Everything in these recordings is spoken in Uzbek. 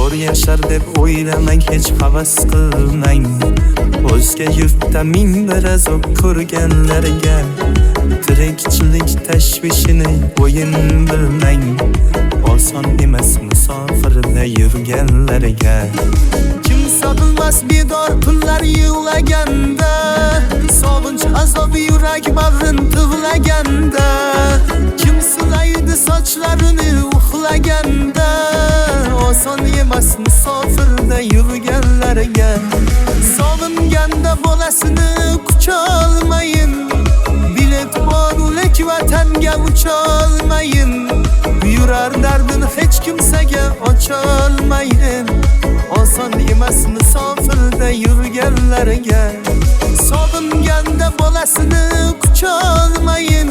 zo'r yashar deb o'ylamang, hech havas qilmang. O'zga yurtda ming bir azob ko'rganlarga tirikchilik tashvishini o'yin bilmang. Oson emas musofirda yurganlarga. Kimsa bilmas bedor tunlar yig'laganda, sog'inch azobi yurak bag'rin tig'laganda. Kim silaydi sochlarini uxlaganda, oson emas musofirda yurganlarga. Sog'inganda bolasini qucholmayin, bilet bor o'lik vatanga ucholmayin. Yurar dardini hech kimsaga ocholmayin. Oson emas musofirda yurganlarga. Sog'inganda bolasini qucholmayin,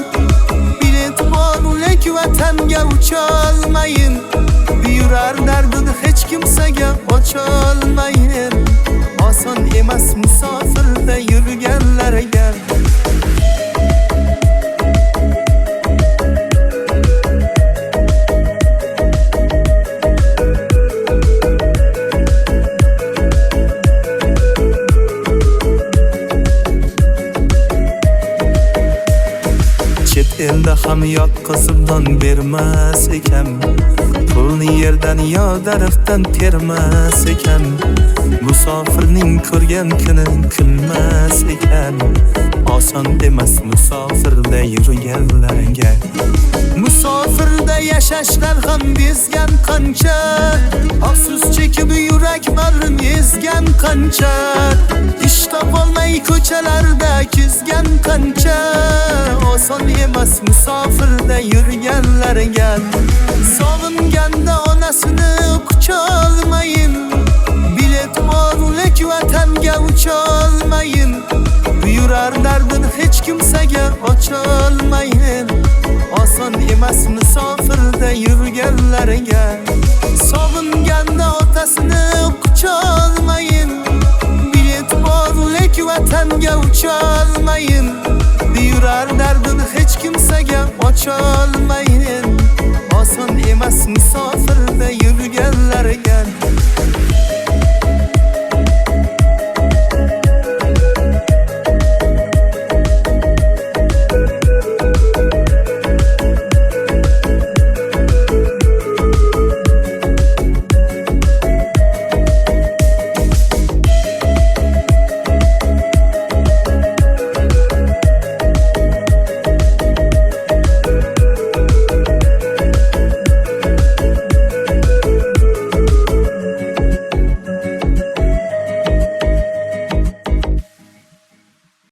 bilet bor o'lik vatanga ucholmayin. Yurar dardini hech kimsaga ocholmayin. Oson emas musofirda yurganlarga. Chet elda ham yoqqizib don bermas ekan, pulni yerdan yo daraxtdan termas ekan. Musofirning ko'rgan kuni kulmas ekan. Oson emas musofirda yurganlarga. Musofirda yashashdan ham bezgan qancha, afsus chekib yurak bag'rin ezgan qancha. Ish topolmay ko'chalarda kezgan qancha. Oson emas musofirda yurganlarga. Sog'inganda onasini qucholmayin, bilet bor o'lik vatanga ucholmayin. Yurar dardini hech kimsaga ocholmayin. Oson emas musofirda yurganlarga. Sog'inganda otasini qucholmayin, bilet bor o'lik vatanga ucholmayin. Yurar dardini hech kimsaga ocholmayin. Oson emas musofir